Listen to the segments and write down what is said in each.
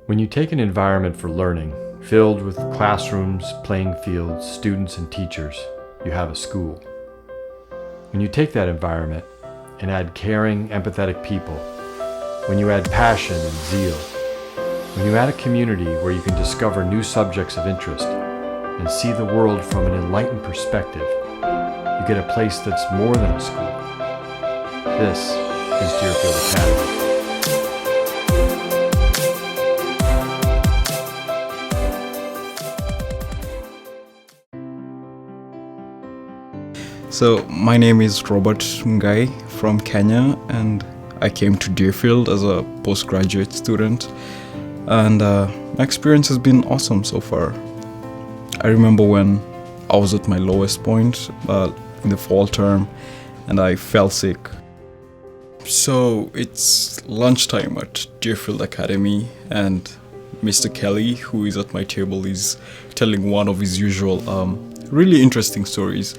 When you take an environment for learning, filled with classrooms, playing fields, students, and teachers, you have a school. When you take that environment and add caring, empathetic people, when you add passion and zeal, when you add a community where you can discover new subjects of interest and see the world from an enlightened perspective, you get a place that's more than a school. This is Deerfield Academy. So my name is Robert Mungai from Kenya, and I came to Deerfield as a postgraduate student, and my experience has been awesome so far. I remember when I was at my lowest point in the fall term and I fell sick. So it's lunchtime at Deerfield Academy, and Mr. Kelly, who is at my table, is telling one of his usual really interesting stories.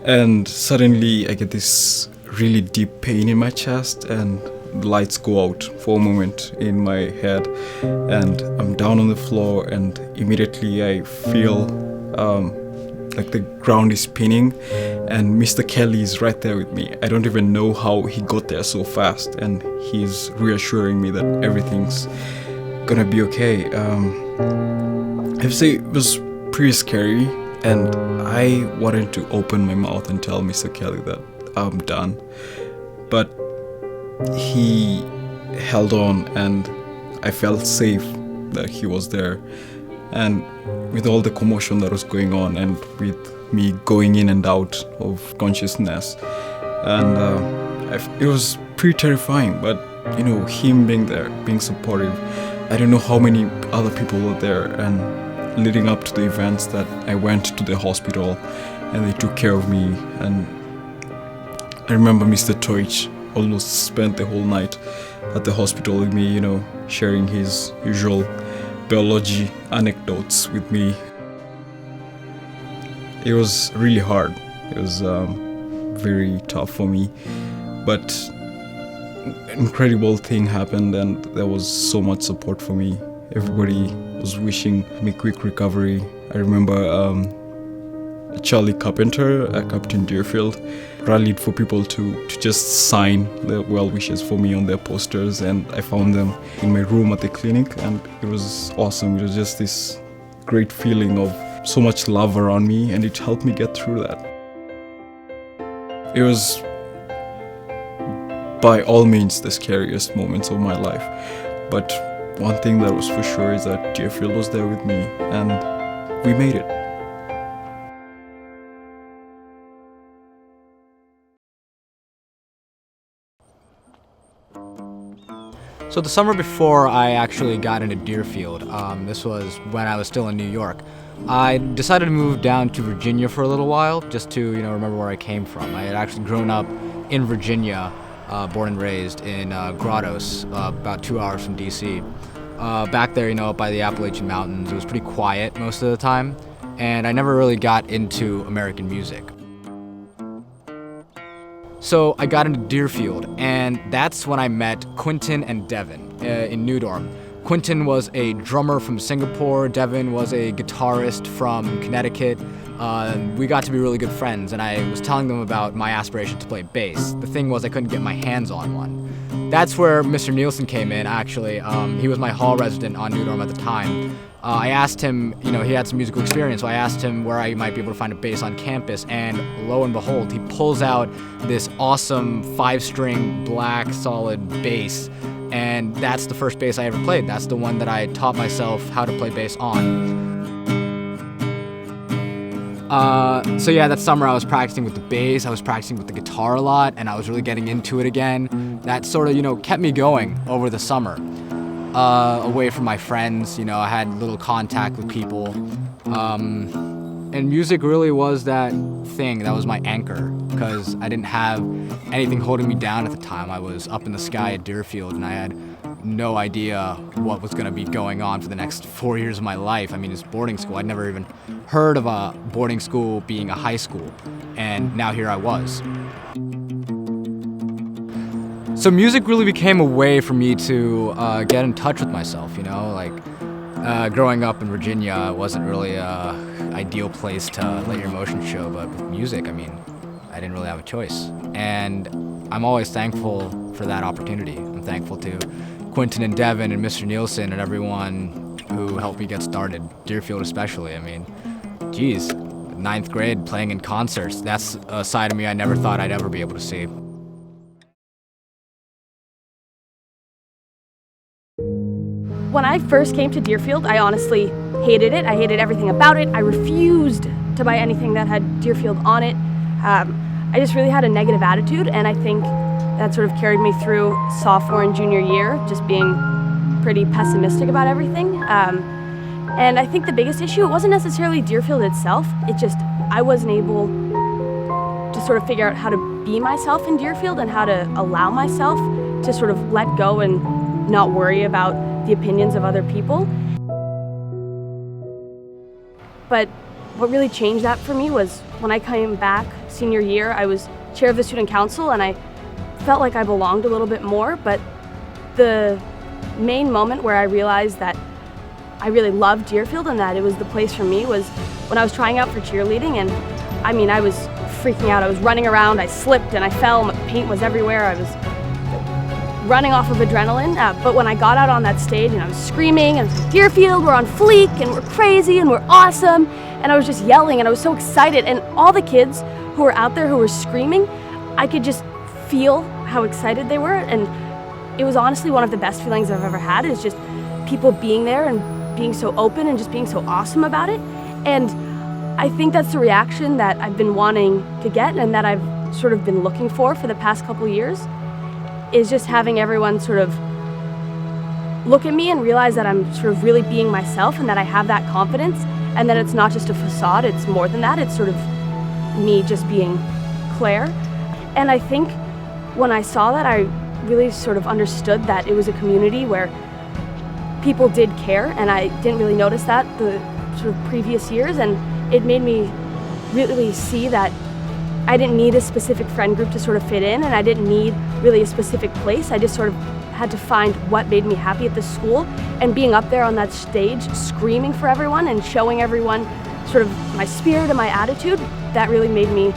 And suddenly I get this really deep pain in my chest, and the lights go out for a moment in my head, and I'm down on the floor, and immediately I feel like the ground is spinning, and Mr. Kelly is right there with me. I don't even know how he got there so fast, and he's reassuring me that everything's gonna be okay. I have to say it was pretty scary, and I wanted to open my mouth and tell Mr. Kelly that I'm done. But he held on, and I felt safe that he was there. And with all the commotion that was going on, and with me going in and out of consciousness, and it was pretty terrifying. But you know, him being there, being supportive, I don't know how many other people were there. And leading up to the events that I went to the hospital and they took care of me. And I remember Mr. Toich almost spent the whole night at the hospital with me, you know, sharing his usual biology anecdotes with me. It was really hard. It was very tough for me, but an incredible thing happened, and there was so much support for me. Everybody was wishing me quick recovery. I remember Charlie Carpenter, Captain Deerfield, rallied for people to just sign the well wishes for me on their posters, and I found them in my room at the clinic, and it was awesome. It was just this great feeling of so much love around me, and it helped me get through that. It was by all means the scariest moments of my life, but one thing that was for sure is that Deerfield was there with me, and we made it. So the summer before I actually got into Deerfield, this was when I was still in New York, I decided to move down to Virginia for a little while, just to remember where I came from. I had actually grown up in Virginia, born and raised in Grottos, about 2 hours from DC. Back there, up by the Appalachian Mountains, it was pretty quiet most of the time, and I never really got into American music. So I got into Deerfield, and that's when I met Quentin and Devin in New Dorm. Quentin was a drummer from Singapore, Devin was a guitarist from Connecticut. We got to be really good friends, and I was telling them about my aspiration to play bass. The thing was I couldn't get my hands on one. That's where Mr. Nielsen came in, actually. He was my hall resident on New Dorm at the time. I asked him, he had some musical experience, so I asked him where I might be able to find a bass on campus, and lo and behold, he pulls out this awesome 5-string black solid bass, and that's the first bass I ever played. That's the one that I taught myself how to play bass on. So yeah, that summer I was practicing with the bass, I was practicing with the guitar a lot, and I was really getting into it again. That sort of, kept me going over the summer. Away from my friends, I had little contact with people. And music really was that thing, that was my anchor, because I didn't have anything holding me down at the time. I was up in the sky at Deerfield, and I had no idea what was going to be going on for the next 4 years of my life. I mean, it's boarding school. I'd never even heard of a boarding school being a high school, and now here I was. So music really became a way for me to get in touch with myself, you know, like growing up in Virginia wasn't really an ideal place to let your emotions show, but with music, I mean, I didn't really have a choice. And I'm always thankful for that opportunity. I'm thankful to Quentin and Devin and Mr. Nielsen and everyone who helped me get started, Deerfield especially. I mean, geez, 9th grade playing in concerts, that's a side of me I never thought I'd ever be able to see. When I first came to Deerfield, I honestly hated it. I hated everything about it. I refused to buy anything that had Deerfield on it. I just really had a negative attitude, and I think that sort of carried me through sophomore and junior year, just being pretty pessimistic about everything. And I think the biggest issue, it wasn't necessarily Deerfield itself, it just, I wasn't able to sort of figure out how to be myself in Deerfield and how to allow myself to sort of let go and not worry about the opinions of other people. But what really changed that for me was when I came back senior year, I was chair of the student council and I felt like I belonged a little bit more, but the main moment where I realized that I really loved Deerfield and that it was the place for me was when I was trying out for cheerleading. And I mean, I was freaking out. I was running around, I slipped and I fell, my paint was everywhere. I was running off of adrenaline, but when I got out on that stage and I was screaming and Deerfield, we're on fleek and we're crazy and we're awesome, and I was just yelling and I was so excited, and all the kids who were out there who were screaming, I could just feel how excited they were, and it was honestly one of the best feelings I've ever had, is just people being there and being so open and just being so awesome about it. And I think that's the reaction that I've been wanting to get and that I've sort of been looking for the past couple years, is just having everyone sort of look at me and realize that I'm sort of really being myself and that I have that confidence and that it's not just a facade, it's more than that. It's sort of me just being Claire. And I think when I saw that, I really sort of understood that it was a community where people did care, and I didn't really notice that the sort of previous years, and it made me really see that I didn't need a specific friend group to sort of fit in, and I didn't need really a specific place. I just sort of had to find what made me happy at the school, and being up there on that stage screaming for everyone and showing everyone sort of my spirit and my attitude, that really made me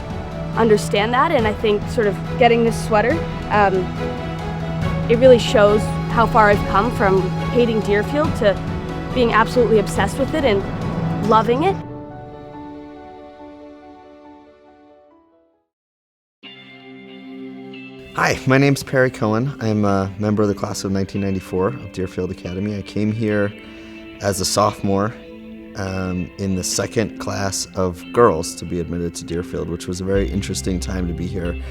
understand that. And I think sort of getting this sweater, it really shows how far I've come from hating Deerfield to being absolutely obsessed with it and loving it. Hi, my name's Perry Cohen. I'm a member of the class of 1994 of Deerfield Academy. I came here as a sophomore in the second class of girls to be admitted to Deerfield, which was a very interesting time to be here.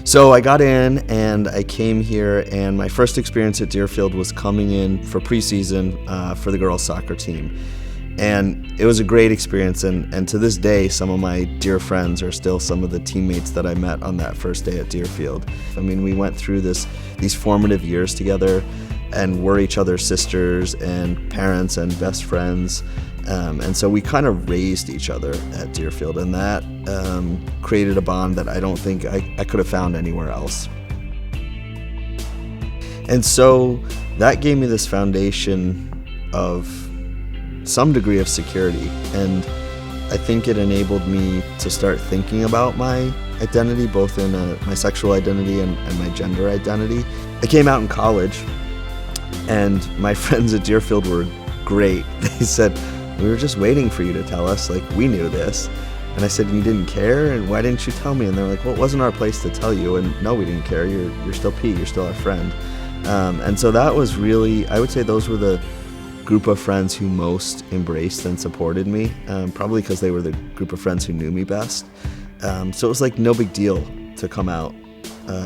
So I got in and I came here, and my first experience at Deerfield was coming in for preseason for the girls soccer team. And it was a great experience, and to this day, some of my dear friends are still some of the teammates that I met on that first day at Deerfield. I mean, we went through these formative years together and were each other's sisters and parents and best friends. And so we kind of raised each other at Deerfield, and that created a bond that I don't think I could have found anywhere else. And so that gave me this foundation of some degree of security, and I think it enabled me to start thinking about my identity, both in my sexual identity and my gender identity. I came out in college, and my friends at Deerfield were great. They said, "We were just waiting for you to tell us, like, we knew this." And I said, "You didn't care? And why didn't you tell me?" And they're like, "Well, it wasn't our place to tell you." And no, we didn't care. You're still P, you're still our friend. And so that was really, I would say those were the group of friends who most embraced and supported me, probably because they were the group of friends who knew me best. So it was like no big deal to come out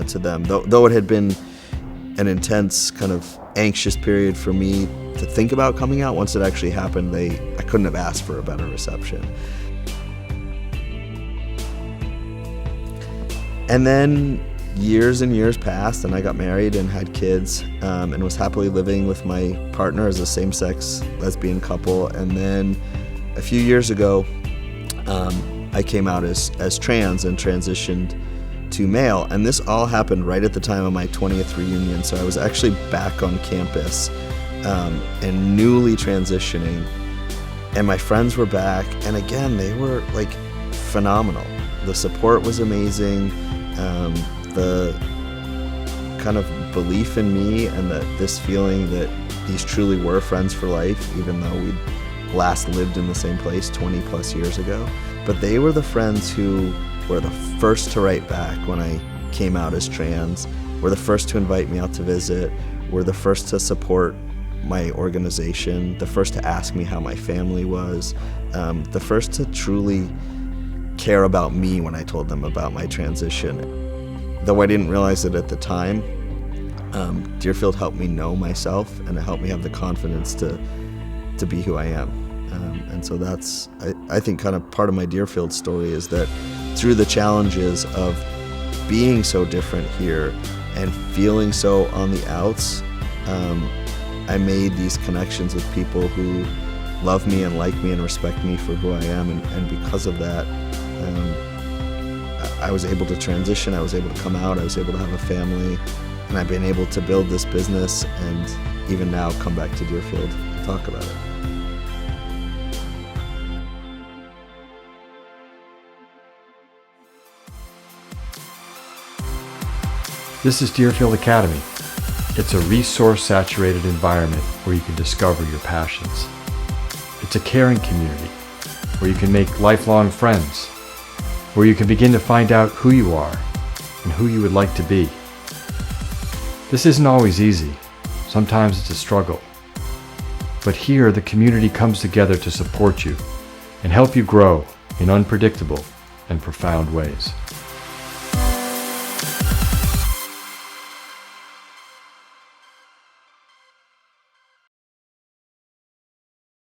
to them, though it had been an intense kind of anxious period for me to think about coming out. Once it actually happened, I couldn't have asked for a better reception. And then years and years passed, and I got married and had kids, and was happily living with my partner as a same-sex lesbian couple. And then a few years ago, I came out as trans and transitioned to male. And this all happened right at the time of my 20th reunion. So I was actually back on campus and newly transitioning. And my friends were back. And again, they were like phenomenal. The support was amazing. The kind of belief in me and this feeling that these truly were friends for life, even though we'd last lived in the same place 20 plus years ago. But they were the friends who were the first to write back when I came out as trans, were the first to invite me out to visit, were the first to support my organization, the first to ask me how my family was, the first to truly care about me when I told them about my transition. Though I didn't realize it at the time, Deerfield helped me know myself, and it helped me have the confidence to be who I am. And so that's, I think, kind of part of my Deerfield story is that through the challenges of being so different here and feeling so on the outs, I made these connections with people who love me and like me and respect me for who I am. And because of that, I was able to transition, I was able to come out, I was able to have a family, and I've been able to build this business and even now come back to Deerfield and talk about it. This is Deerfield Academy. It's a resource-saturated environment where you can discover your passions. It's a caring community where you can make lifelong friends, where you can begin to find out who you are and who you would like to be. This isn't always easy. Sometimes it's a struggle. But here, the community comes together to support you and help you grow in unpredictable and profound ways.